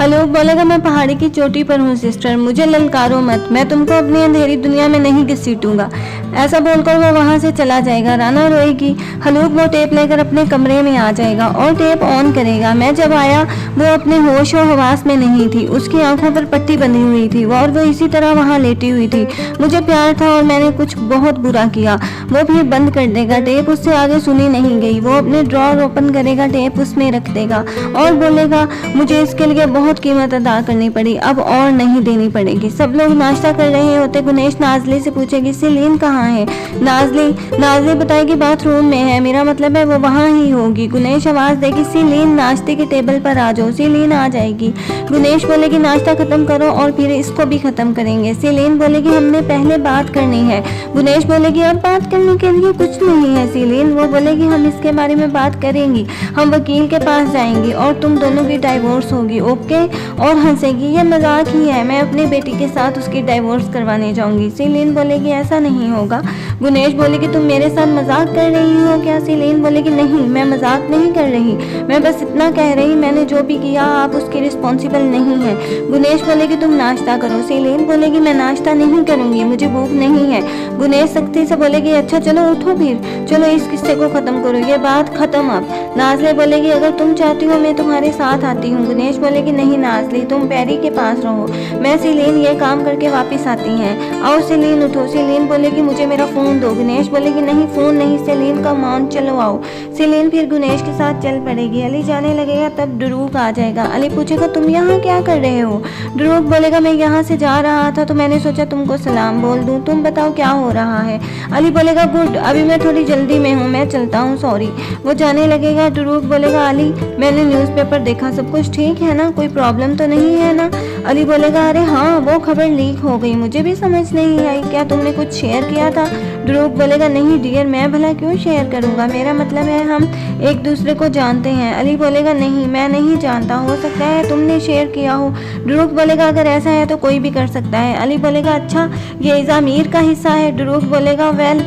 हलूक बोलेगा मैं पहाड़ी की चोटी पर हूँ सिस्टर, मुझे ललकारो मत, मैं तुमको अपनी अंधेरी दुनिया में नहीं घसीटूंगा। ऐसा बोलकर वो वहाँ से चला जाएगा। राना रोएगी। हलूक वो टेप लेकर अपने कमरे में आ जाएगा और टेप ऑन करेगा। मैं जब आया वो अपने होश और हवास में नहीं थी, उसकी आंखों पर पट्टी बंधी हुई थी और वो इसी तरह वहाँ लेटी हुई थी। मुझे प्यार था और मैंने कुछ बहुत बुरा किया। वो फिर बंद कर देगा। टेप उससे आगे सुनी नहीं गई। वो अपने ड्रॉर ओपन करेगा, टेप उसमें रख देगा और बोलेगा मुझे इसके लिए बहुत कीमत अदा करनी पड़ी, अब और नहीं देनी पड़ेगी। सब लोग नाश्ता कर रहे होते। गुनेश नाजली से पूछेगी सेलीन कहाँ है। नाजली बताएगी बाथरूम में है, मेरा मतलब है वो वहाँ ही होगी। गुनेश आवाज देगी सेलीन नाश्ते के टेबल पर आ जाओ। सेलीन आ जाएगी। गुनेश बोलेगी नाश्ता खत्म करो और फिर इसको भी खत्म करेंगे। सेलीन बोलेगी हमने पहले बात करनी है। गुनेश बोलेगी अब बात करने के लिए कुछ नहीं है सेलीन। वो बोलेगी हम इसके बारे में बात करेंगी, हम वकील के पास जाएंगी और तुम दोनों की डाइवोर्स होगी, ओके। और हंसेगी ये मजाक ही है, मैं अपनी बेटी के साथ उसकी डाइवोर्स करवाने जाऊंगी। सेलीन बोलेगी ऐसा नहीं होगा। गुनेश बोलेगी तुम मेरे साथ मजाक कर रही हो क्या। सेलीन बोलेगी नहीं, मैं मजाक नहीं कर रही, मैं बस इतना कह रही मैंने जो भी किया आप उसकी रिस्पॉन्सिबल नहीं है। गुनेश बोलेगी तुम नाश्ता करो। सेलीन बोलेगी मैं नाश्ता नहीं करूंगी, मुझे भूख नहीं है। गुनेश सख्ती से बोलेगी अच्छा चलो उठो फिर, चलो इस किस्से को खत्म करो, ये बात खत्म अब। नाजले बोलेगी अगर तुम चाहती हो मैं तुम्हारे साथ आती हूँ। गुनेश बोलेगी नहीं नाजली, तुम पैरी के पास रहो, मैं सेलीन ये काम करके वापस आती हैं। आओ सेलीन उठो। सेलीन बोलेगी मुझे मेरा फोन दो। गुनेश बोलेगी नहीं फोन नहीं, सेलीन का मान चलो आओ। सेलीन फिर गुनेश के साथ चल पड़ेगी। अली जाने लगेगा तब ड्रूक आ जाएगा। अली पूछेगा तुम यहाँ क्या कर रहे हो। ड्रूक बोलेगा मैं यहाँ से जा रहा था तो मैंने सोचा तुमको सलाम बोल दूं, तुम बताओ क्या हो रहा है। अली बोलेगा गुड, अभी मैं थोड़ी जल्दी में हूँ, मैं चलता हूँ सॉरी। वो जाने लगेगा। ड्रूक बोलेगा अली मैंने न्यूज़पेपर देखा, सब कुछ ठीक है ना, कोई प्रॉब्लम तो नहीं है ना। अली बोलेगा अरे हाँ वो खबर लीक हो गई, मुझे भी समझ नहीं आई, क्या तुमने कुछ शेयर किया था। ड्रूक बोलेगा नहीं डियर, मैं भला क्यों शेयर करूँगा, मेरा मतलब है हम एक दूसरे को जानते हैं। अली बोलेगा नहीं मैं नहीं जानता, हो सकता है तुमने शेयर किया हो। ड्रूक बोलेगा अगर ऐसा है तो कोई भी कर सकता है। अली बोलेगा अच्छा ये ज़मीर का हिस्सा है। ड्रूक बोलेगा वेल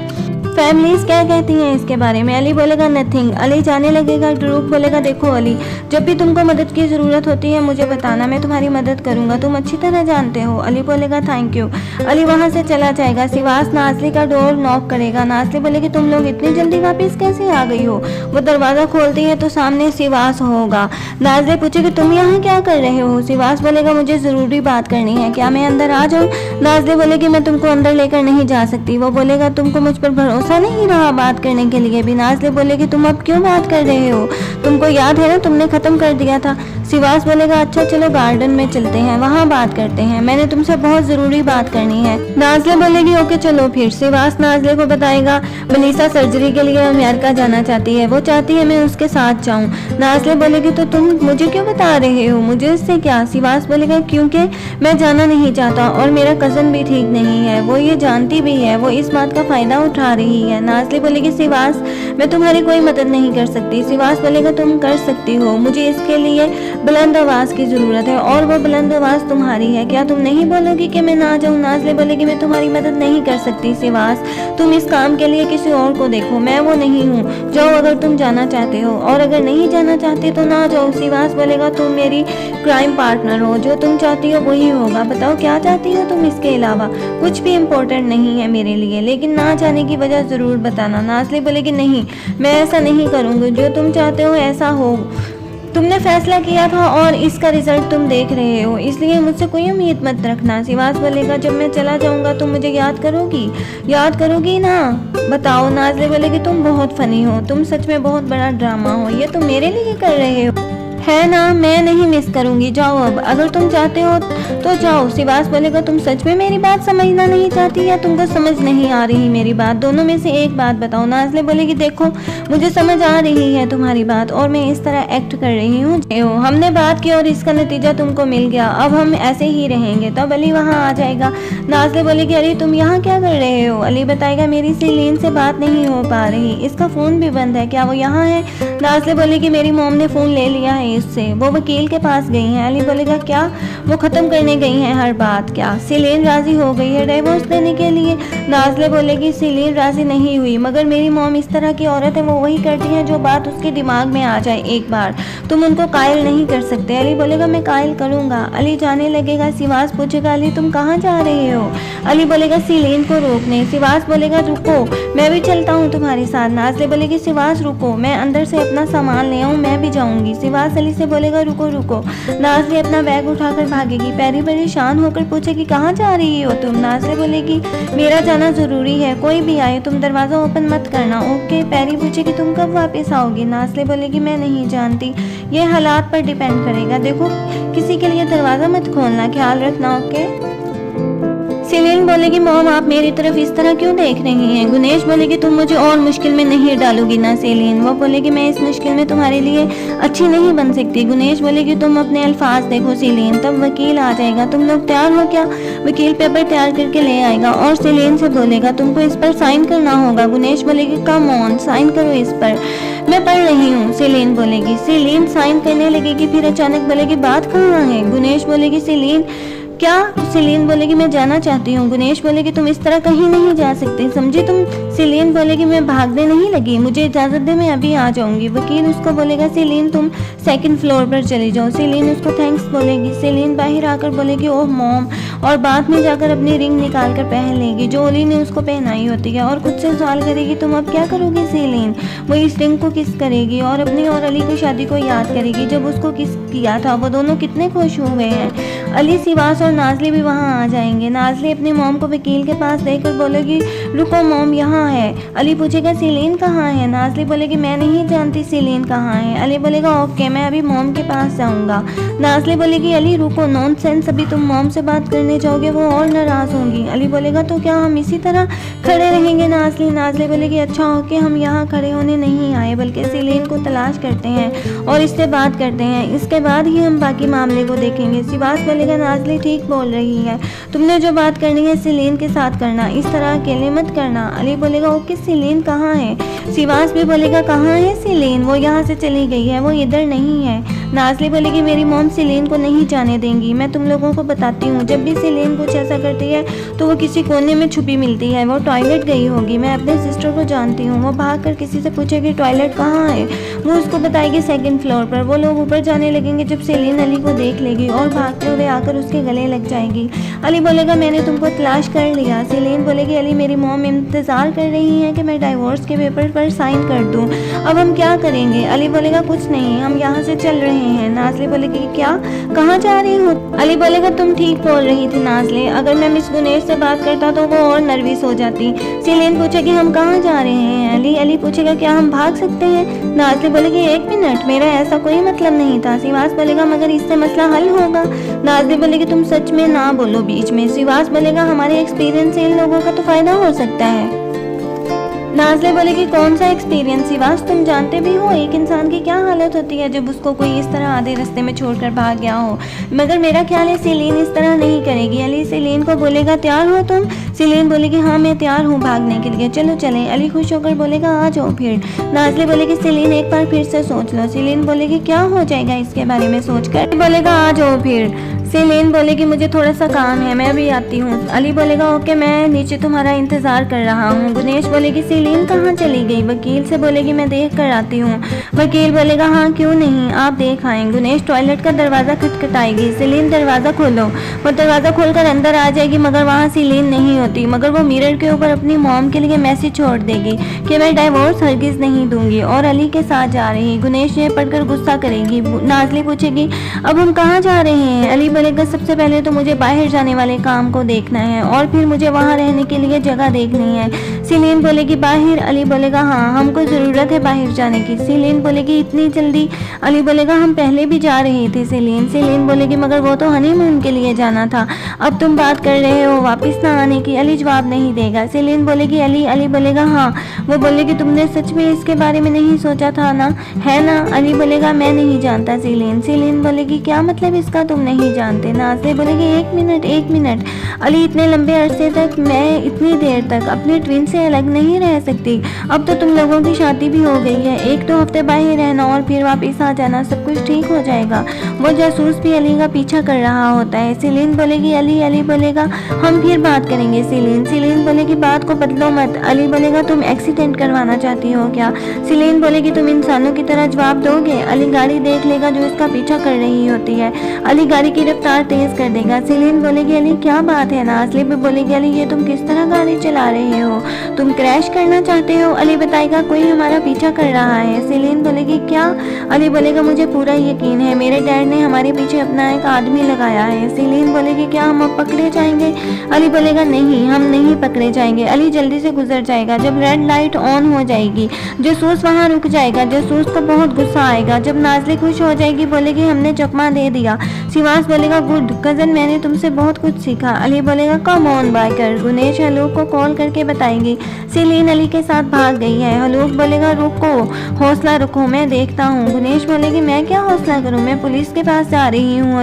फैमिलीज क्या कहती हैं इसके बारे में। अली बोलेगा नथिंग। अली जाने लगेगा। ड्रूक बोलेगा देखो अली जब भी तुमको मदद की ज़रूरत होती है मुझे बताना, मैं तुम्हारी मदद करूंगा, तुम अच्छी तरह जानते हो। अली बोलेगा थैंक यू। अली वहाँ से चला जाएगा। सिवास नाजली का डोर नॉक करेगा। नाजली बोलेगी तुम लोग इतनी जल्दी वापस कैसे आ गई हो। वो दरवाज़ा खोलती है तो सामने सिवास होगा। नाजली पूछेगी तुम यहाँ क्या कर रहे हो। सिवास बोलेगा मुझे ज़रूरी बात करनी है, क्या मैं अंदर आ जाऊँ। नाजली बोलेगी मैं तुमको अंदर लेकर नहीं जा सकती। वो बोलेगा तुमको मुझ पर भरोसा नहीं रहा बात करने के लिए भी। नाजली बोलेगी तुम अब क्यों बात कर रहे हो, तुमको याद है ना तुमने खत्म कर दिया था। सिवास बोलेगा अच्छा चलो गार्डन में चलते हैं, वहाँ बात करते हैं, मैंने तुमसे बहुत जरूरी बात करनी है। नाजली बोलेगी ओके चलो फिर। सिवास नाजली को बताएगा मनीषा सर्जरी के लिए अमेरिका जाना चाहती है, वो चाहती है मैं उसके साथ जाऊँ। नाजली बोलेगी तो तुम मुझे क्यों बता रहे हो, मुझे इससे क्या। सिवास बोलेगा क्योंकि मैं जाना नहीं चाहता और मेरा कजन भी ठीक नहीं है, वो ये जानती भी है, वो इस बात का फायदा उठा रही है। नाजली बोलेगी सिवास मैं तुम्हारी कोई मदद नहीं कर सकती। सिवास बोलेगा तुम कर सकती हो, मुझे इसके लिए बुलंद आवाज की जरूरत है और वो बुलंद आवाज तुम्हारी है, क्या तुम नहीं बोलोगी कि मैं ना जाऊँ। नाजली बोलेगी मैं तुम्हारी मदद नहीं कर सकती सिवास, तुम इस काम के लिए किसी और को देखो, मैं वो नहीं हूँ, जाओ अगर तुम जाना चाहते हो, और अगर नहीं जाना चाहते तो ना जाओ। सिवास बोलेगा तुम मेरी क्राइम पार्टनर हो, जो तुम चाहती हो वही होगा, बताओ क्या चाहती हो तुम, इसके अलावा कुछ भी इम्पोर्टेंट नहीं है मेरे लिए, लेकिन ना जाने की वजह जरूर बताना। नाजली बोलेगी नहीं मैं ऐसा नहीं करूँगी, जो तुम चाहते हो ऐसा हो, तुमने फैसला किया था और इसका रिजल्ट तुम देख रहे हो, इसलिए मुझसे कोई उम्मीद मत रखना। सिवास बोलेगा जब मैं चला जाऊंगा तुम मुझे याद करोगी ना, बताओ। नाजली बोलेगी तुम बहुत फनी हो, तुम सच में बहुत बड़ा ड्रामा हो, ये तुम मेरे लिए कर रहे हो है ना, मैं नहीं मिस करूंगी, जाओ अब, अगर तुम चाहते हो तो जाओ। सिवास बोलेगा तुम सच में मेरी बात समझना नहीं चाहती या तुमको समझ नहीं आ रही मेरी बात, दोनों में से एक बात बताओ। नाजली बोलेगी देखो मुझे समझ आ रही है तुम्हारी बात और मैं इस तरह एक्ट कर रही हूँ, हमने बात की और इसका नतीजा तुमको मिल गया, अब हम ऐसे ही रहेंगे। तब अली वहाँ आ जाएगा। नाजली बोलेगी अली तुम यहाँ क्या कर रहे हो। अली बताएगा मेरी सेलीन से बात नहीं हो पा रही, इसका फ़ोन भी बंद है, क्या वो यहाँ है। नाजली बोलेगी मेरी मॉम ने फ़ोन ले लिया है इससे। वो वकील के पास गई हैं। अली बोलेगा क्या? वो ख़त्म करने गई हैं हर बात। क्या सेलिन राज़ी हो गई है डिवोर्स देने के लिए? नाज़ले बोलेगी सेलिन राज़ी नहीं हुई, मगर मेरी मॉम इस तरह की औरत है, वो वही करती है जो बात उसके दिमाग में आ जाए एक बार। तुम उनको कायल नहीं कर सकते। अली बोलेगा मैं कायल करूँगा। अली जाने लगेगा। सिवास पूछेगा अली तुम कहाँ जा रहे हो? अली बोलेगा सेलिन को रोकने। सिवास बोलेगा रुको, मैं भी चलता हूँ तुम्हारे साथ। नाज़ले बोलेगी सिवास रुको, मैं अंदर से अपना सामान ले आऊँ, मैं भी जाऊँगी। सिवास अली से बोलेगा रुको रुको। नाज़ले अपना बैग उठाकर भागेगी। पैरी परेशान होकर पूछेगी कहाँ जा रही हो तुम? नाज़ले बोलेगी मेरा जाना ज़रूरी है, कोई भी आए तुम दरवाज़ा ओपन मत करना। ओके। पैरी पूछेगी तुम कब वापस आओगी? नाज़ले बोलेगी मैं नहीं जानती, ये हालात पर डिपेंड करेगा। देखो किसी के लिए दरवाज़ा मत खोलना, ख्याल रखना। ओके। सेलिन बोलेगी मॉम आप मेरी तरफ इस तरह क्यों देख रही हैं? गुनेश बोलेगी तुम मुझे और मुश्किल में नहीं डालोगी ना सेलिन? वो बोलेगी मैं इस मुश्किल में तुम्हारे लिए अच्छी नहीं बन सकती। गुनेश बोलेगी तुम अपने अल्फाज देखो सेलिन। तब वकील आ जाएगा, तुम लोग तैयार हो क्या? वकील पेपर तैयार करके ले आएगा और सेलिन से बोलेगा तुमको इस पर साइन करना होगा। गुनेश बोलेगी कम ऑन साइन करो इस पर, मैं पढ़ रही हूँ। सेलिन बोलेगी। सेलिन साइन करने लगेगी, फिर अचानक बोलेगी बात कहाँ है? गुनेश बोलेगी सेलिन क्या? सेलिन बोलेगी मैं जाना चाहती हूँ। गुनेश बोलेगी तुम इस तरह कहीं नहीं जा सकती, समझी तुम? सेलिन बोलेगी मैं भागने नहीं लगी, मुझे इजाज़त दे, मैं अभी आ जाऊँगी। वकील उसको बोलेगा सेलिन तुम सेकंड फ्लोर पर चली जाओ। सेलिन उसको थैंक्स बोलेगी। सेलिन बाहर आकर बोलेगी ओह मॉम, और बाद में जाकर अपनी रिंग निकाल कर पहन लेगी जो ओली ने उसको पहनाई होती है, और खुद से सवाल करेगी तुम अब क्या करोगी सेलिन? वो इस रिंग को किस करेगी और अपनी और अली की शादी को याद करेगी जब उसको किस किया था। वो दोनों कितने खुश हुए हैं। अली, सिवास और नाज़ले भी वहाँ आ जाएंगे। नाज़ले अपनी मॉम को वकील के पास देखकर बोलेगी रुको मॉम यहाँ है। अली पूछेगा सेलिन कहाँ है? नाज़ले बोलेगी मैं नहीं जानती सेलिन कहाँ है। अली बोलेगा ओके, मैं अभी मॉम के पास जाऊँगा। नाज़ले बोलेगी अली रुको, नॉनसेंस, अभी तुम मॉम से बात करने जाओगे वो और नाराज़ होंगी। अली बोलेगा तो क्या हम इसी तरह खड़े रहेंगे? नाज़ले बोलेगी अच्छा ओके, हम यहाँ खड़े होने नहीं आए बल्कि सेलिन को तलाश करते हैं और इससे बात करते हैं, इसके बाद ही हम बाकी मामले को देखेंगे। सिवास बोलेगा नाज़ले ठीक बोल रही है, तुमने जो बात करनी है सेलिन के साथ करना, इस तरह अकेले मत करना। अली बोलेगा ओके, सेलिन कहाँ है? सिवास भी बोलेगा कहाँ है सेलिन? वो यहाँ से चली गई है, वो इधर नहीं है। नाज़ले बोलेगी मेरी मॉम सेलिन को नहीं जाने देंगी, मैं तुम लोगों को बताती हूँ। जब भी सेलिन कुछ ऐसा करती है तो वो किसी कोने में छुपी मिलती है, वो टॉयलेट गई होगी, मैं अपने सिस्टर को जानती हूँ। वो भाग कर किसी से पूछेगी टॉयलेट कहाँ है, वो उसको बताएगी सेकंड फ्लोर पर। वो लोग ऊपर जाने लगेंगे जब सेलिन अली को देख लेगी और भागते हुए आकर उसके गले लग जाएगी। अली बोलेगा मैंने तुमको तलाश कर लिया। सेलिन बोलेगी अली मेरी मॉम इंतज़ार कर रही है कि मैं डाइवोर्स के पेपर पर साइन कर दूँ, अब हम क्या करेंगे? अली बोलेगा कुछ नहीं, हम यहाँ से चल रहे हैं। नाज़ले बोलेगी क्या, कहाँ जा रही हो? अली बोलेगा तुम ठीक बोल रही थी नाज़ले, अगर मैं मिस गुनेश से बात करता तो वो और नर्वस हो जाती। सेलिन पूछेगी हम कहाँ जा रहे हैं? अली पूछेगा क्या हम भाग सकते हैं? नाज़ले बोलेगी एक मिनट, मेरा ऐसा कोई मतलब नहीं था। सिवास बोलेगा मगर इससे मसला हल होगा। नाज़ले बोलेगी तुम सच में ना बोलो बीच में। सिवास बोलेगा हमारे एक्सपीरियंस से इन लोगों का तो फ़ायदा हो सकता है। नाज़ले बोलेगी कौन सा एक्सपीरियंस? सिवास तुम जानते भी हो एक इंसान की क्या हालत होती है जब उसको कोई इस तरह आधे रास्ते में छोड़कर भाग गया हो, मगर मेरा ख्याल है सेलिन इस तरह नहीं करेगी। अली सेलिन को बोलेगा तैयार हो तुम? सेलिन बोलेगी हाँ मैं तैयार हूँ भागने के लिए, चलो चलें। अली खुश होकर बोलेगा आ जाओ फिर। नाज़ले बोलेगी सेलिन एक बार फिर से सोच लो। सेलिन बोलेगी क्या हो जाएगा इसके बारे में सोचकर? बोलेगा आ जाओ फिर। सेलिन बोलेगी मुझे थोड़ा सा काम है, मैं अभी आती हूँ। अली बोलेगा ओके, मैं नीचे तुम्हारा इंतज़ार कर रहा हूँ। गुनेश बोलेगी सेलिन कहाँ चली गई? वकील से बोलेगी मैं देख कर आती हूँ। वकील बोलेगा हाँ क्यों नहीं, आप देख आएँ। गुनेश टॉयलेट का दरवाज़ा खटखटाएगी। सेलिन दरवाज़ा खोलो। वो दरवाज़ा खोलकर अंदर आ जाएगी मगर वहाँ सेलिन नहीं होती, मगर वो मिरर के ऊपर अपनी मॉम के लिए मैसेज छोड़ देगी कि मैं डाइवोर्स हरगिज़ नहीं दूंगी और अली के साथ जा रही। गुनेश ये पढ़कर गुस्सा करेगी। नाज़ले पूछेगी अब हम कहाँ जा रहे हैं? अली बोलेगा सबसे पहले तो मुझे बाहर जाने वाले काम को देखना है और फिर मुझे वहाँ रहने के लिए जगह देखनी है। सेलिन बोलेगी बाहर? अली बोलेगा हाँ हमको ज़रूरत है बाहर जाने की। सेलिन बोलेगी इतनी जल्दी? अली बोलेगा हम पहले भी जा रहे थे। सेलिन बोलेगी मगर वो तो हनीमून के लिए जाना था, अब तुम बात कर रहे हो वापस ना आने की। की। अली जवाब नहीं देगा। सेलिन बोलेगी अली। अली बोलेगा हाँ। वो बोलेगी तुमने सच में इसके बारे में नहीं सोचा था ना, है ना? अली बोलेगा मैं नहीं जानता सेलिन। सेलिन बोलेगी क्या मतलब इसका तुम नहीं जानते? नाज़ले बोलेगी एक मिनट। अली इतने लंबे अरसे तक, मैं इतनी देर तक अपने ट्विन से अलग नहीं रह सकती। अब तो तुम लोगों की शादी भी हो गई है, 1-2 हफ्ते बाहर रहना और फिर वापस आ जाना, सब कुछ ठीक हो जाएगा। वो जासूस भी अली का पीछा कर रहा होता है। सेलिन बोलेगी अली। अली बोलेगा हम फिर बात करेंगे सेलिन। सेलिन बोलेगी बात को बदलो मत। अली बोलेगा तुम एक्सीडेंट करवाना चाहती हो क्या? सेलिन बोलेगी तुम इंसानों की तरह जवाब दोगे? अली गाड़ी देख लेगा जो इसका पीछा कर रही होती है। अली गाड़ी की रफ्तार तेज कर देगा। सेलिन बोलेगी अली क्या बात है? नाज़ले भी बोलेगी अली ये तुम किस तरह गाड़ी चला रहे हो? तुम क्रैश करना चाहते हो? अली बताएगा कोई हमारा पीछा कर रहा है। सेलिन बोलेगी क्या? अली बोलेगा मुझे पूरा यकीन है, मेरे डैड ने हमारे पीछे अपना एक आदमी लगाया है। सेलिन बोलेगी क्या हम अब पकड़े जाएंगे? अली बोलेगा नहीं, हम नहीं पकड़े जाएंगे। अली जल्दी से गुजर जाएगा। जब रेड लाइट ऑन हो जाएगी जासूस वहाँ रुक जाएगा। जासूस को बहुत गुस्सा आएगा। जब नाज़ले खुश हो जाएगी बोलेगी हमने चकमा दे दिया। शिवास बोलेगा गुड कजन, मैंने तुमसे बहुत कुछ सीखा। अली बोलेगा कम ऑन बाइकर। गुनेश आलोक को कॉल करके बताएंगी सेलिन अली के साथ भाग गई है। आलोक बोलेगा रुको, हौसला रखो, मैं देखता हूँ। गुनेश बोलेगी मैं क्या हौसला करूँ, मैं पुलिस के पास जा रही हूँ।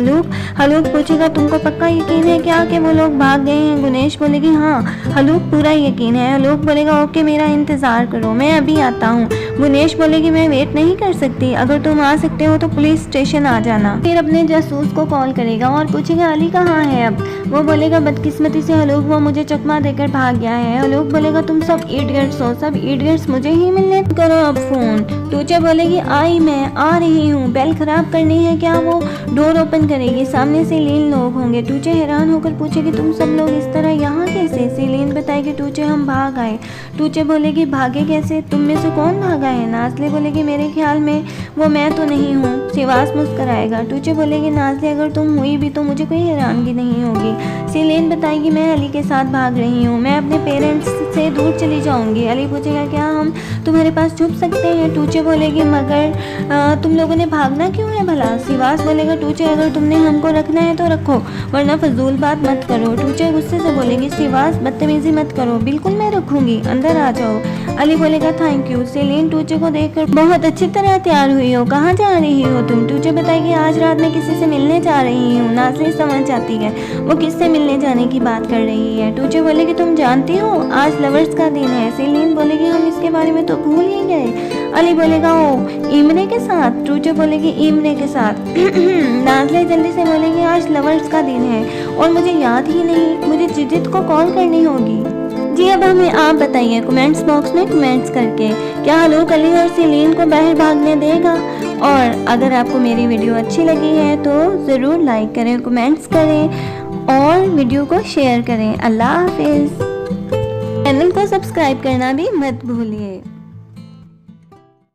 आलोक पूछेगा तुमको पक्का यकीन है क्या कि वो लोग भाग गए हैं? गुनेश बोलेगी हाँ। आलोक पूरा यकीन है। आलोक बोलेगा ओके मेरा इंतजार करो, मैं अभी आता हूँ। गुनेश बोलेगी मैं वेट नहीं कर सकती, अगर तुम आ सकते हो तो पुलिस स्टेशन आ जाना। फिर अपने जासूस को कॉल करेगा और पूछेगा अली कहाँ है अब? वो बोलेगा बदकिस्मती से आलोक वो मुझे चकमा देकर भाग गया है। आलोक बोलेगा तुम सब इडियट्स हो, सब इडियट्स मुझे ही मिलने करो अब फोन। टूचे बोलेगी मैं आ रही हूँ। बेल खराब करनी है क्या? वो डोर ओपन करेगी, सामने सेलिन लोग होंगे। टूचे हैरान होकर पूछेगी तुम सब लोग इस तरह यहाँ कैसे? सेलिन बताएगी टूचे हम भाग आए। टूचे बोलेगी भागे कैसे? तुम में से कौन भागा है? नाज़ले बोलेगी मेरे ख्याल में वो मैं तो नहीं हूँ। शिवास मुस्कराएगा। टूचे बोलेगी नाज़ले अगर तुम हुई भी तो मुझे कोई हैरानगी नहीं होगी। सेलिन बताएगी मैं अली के साथ भाग रही हूँ, मैं अपने पेरेंट्स से दूर चली जाऊंगी। अली पूछेगा क्या हम तुम्हारे पास छुप सकते हैं? टूचे बोलेगी मगर तुम लोगों ने भागना क्यों है भला? शिवास बोलेगा टूचे अगर तुमने हमको रखना है तो रखो, वरना फजूल बात मत करो। टूचे गुस्से से बोलेगी शिवास बदतमीजी मत करो, बिल्कुल मैं रखूंगी, अंदर आ जाओ। अली बोलेगा थैंक यू। सेलिन टूचे को देखकर बहुत अच्छी तरह तैयार हुई हो, कहाँ जा रही हो तुम? टूचे बताएगी आज रात में किसी से मिलने जा रही हूँ। नाज़ले समझ जाती है वो किससे मिलने जाने की बात कर रही है। टूचे बोलेगी तुम जानती हो आज लवर्स का दिन है। सेलिन बोलेगी हम इसके बारे में तो भूल ही गए। अली बोलेगा ओ इमरे के साथ? टूचे बोलेगी इमरे के साथ। नाज़ले जल्दी से बोलेगी आज लवर्स का दिन है और मुझे याद ही नहीं, मुझे जिजित को कॉल करनी होगी। जी अब हमें आप बताइए कमेंट्स बॉक्स में कमेंट्स करके क्या आलोक अली और सेलिन को बाहर भागने देगा? और अगर आपको मेरी वीडियो अच्छी लगी है तो ज़रूर लाइक करें, कमेंट्स करें और वीडियो को शेयर करें। अल्लाह हाफिज़। चैनल को सब्सक्राइब करना भी मत भूलिए।